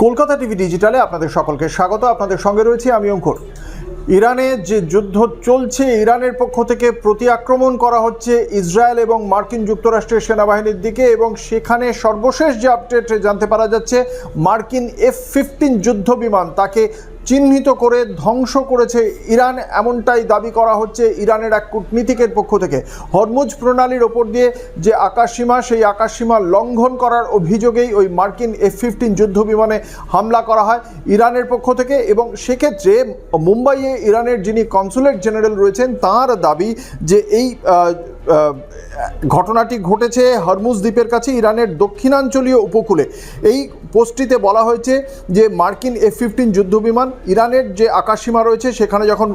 Kolkata TV ডিজিটালে আপনাদের সকলকে স্বাগত। আপনাদের সঙ্গে রয়েছি আমি অঙ্কুর। ইরানে যে যুদ্ধ চলছে, ইরানের পক্ষ থেকে প্রতি আক্রমণ করা হচ্ছে ইসরায়েল এবং মার্কিন যুক্তরাষ্ট্রের সেনাবাহিনীর দিকে, এবং সেখানে সর্বশেষ যে আপডেট জানতে পারা যাচ্ছে, মার্কিন F-15 যুদ্ধ বিমান তাকে চিহ্নিত করে ধ্বংস করেছে ইরান, এমনটাই দাবি করা হচ্ছে ইরানের এক কূটনীতিকের পক্ষ থেকে। হরমুজ প্রণালীর ওপর দিয়ে যে আকাশসীমা, সেই আকাশসীমা লঙ্ঘন করার অভিযোগেই ওই মার্কিন F-15 যুদ্ধ বিমানে হামলা করা হয় ইরানের পক্ষ থেকে। এবং সেক্ষেত্রে মুম্বাইয়ে ইরানের যিনি কনসুলেট জেনারেল রয়েছেন, তাঁর দাবি যে এই ঘটনাটি ঘটেছে হরমুজ দ্বীপের কাছে, ইরানের দক্ষিণাঞ্চলীয় উপকূলে। এই পোস্টটিতে বলা হয়েছে যে মার্কিন F-15 যুদ্ধ বিমান ইরানের যে আকাশসীমা রয়েছে সেখানে যখন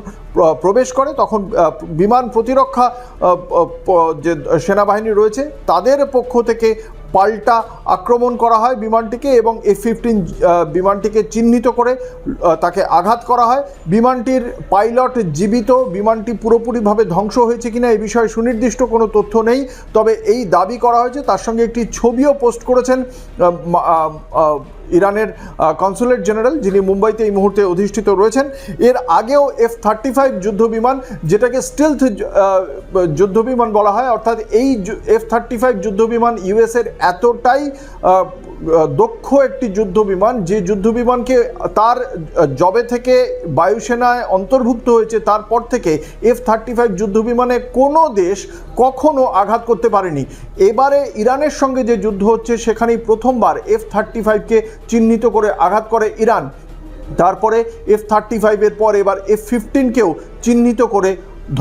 প্রবেশ করে, তখন বিমান প্রতিরক্ষা যে সেনাবাহিনী রয়েছে তাদের পক্ষ থেকে পাল্টা আক্রমণ করা হয় বিমানটিকে, এবং F-15 বিমানটিকে চিহ্নিত করে তাকে আঘাত করা হয়। বিমানটির পাইলট জীবিত, বিমানটি পুরোপুরিভাবে ধ্বংস হয়েছে কিনা এই বিষয়ে সুনির্দিষ্ট কোনো তথ্য নেই, তবে এই দাবি করা হয়েছে। তার সঙ্গে একটি ছবিও পোস্ট করেছেন ইরানের কনসুলেট জেনারেল, যিনি মুম্বাইতে এই মুহূর্তে অধিষ্ঠিত রয়েছেন। এর আগেও F-35 যুদ্ধ বিমান, যেটাকে স্টিলথ যুদ্ধ বিমান বলা হয়, অর্থাৎ এই F-35 যুদ্ধ বিমান ইউএসের এতটাই দক্ষ একটি যুদ্ধ বিমান, যে যুদ্ধ বিমানকে তার জবে থেকে বায়ুসেনায় অন্তর্ভুক্ত হয়েছে তারপর থেকে F-35 যুদ্ধ বিমানে কোনো দেশ কখনো আঘাত করতে পারেনি। এবারে ইরানের সঙ্গে যে যুদ্ধ হচ্ছে সেখানেই প্রথমবার F-35কে চিহ্নিত করে আঘাত করে ইরান। তারপরে F-35-এর পর এবার F-15কেও চিহ্নিত করে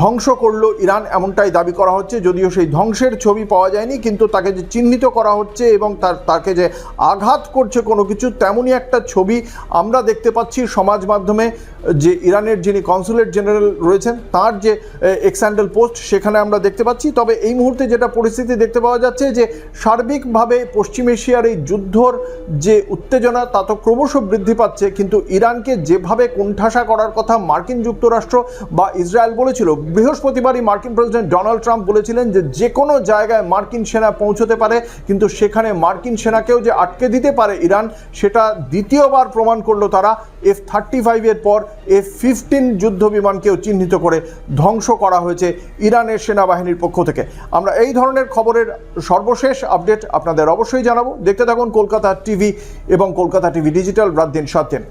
ধ্বংস করলো ইরান, এমনটাই দাবি করা হচ্ছে। যদিও সেই ধ্বংসের ছবি পাওয়া যায়নি, কিন্তু তাকে যে চিহ্নিত করা হচ্ছে এবং তাকে যে আঘাত করছে কোনো কিছু, তেমনই একটা ছবি আমরা দেখতে পাচ্ছি সমাজ মাধ্যমে। যে ইরানের যিনি কনসুলেট জেনারেল রয়েছেন তার যে এক্স হ্যান্ডেল পোস্ট, সেখানে আমরা দেখতে পাচ্ছি। তবে এই মুহূর্তে যেটা পরিস্থিতি দেখতে পাওয়া যাচ্ছে, যে সার্বিকভাবে পশ্চিম এশিয়ার এই যুদ্ধর যে উত্তেজনা তা তো ক্রমশ বৃদ্ধি পাচ্ছে, কিন্তু ইরানকে যেভাবে কোণঠাসা করার কথা মার্কিন যুক্তরাষ্ট্র বা ইসরায়েল বলেছিল, বৃহস্পতিবারই মার্কিন প্রেসিডেন্ট ডোনাল্ড ট্রাম্প বলেছিলেন যে কোনো জায়গায় মার্কিন সেনা পৌঁছতে পারে, কিন্তু সেখানে মার্কিন সেনাকেও যে আটকে দিতে পারে ইরান, সেটা দ্বিতীয়বার প্রমাণ করলো তারা। F-35-এর পর F-15 যুদ্ধ বিমানকেও চিহ্নিত করে ধ্বংস করা হয়েছে ইরানের সেনাবাহিনীর পক্ষ থেকে। আমরা এই ধরনের খবরের সর্বশেষ আপডেট আপনাদের অবশ্যই জানাবো। দেখতে থাকুন কলকাতা টিভি এবং কলকাতা টিভি ডিজিটাল, রাত দিন 7 দিন।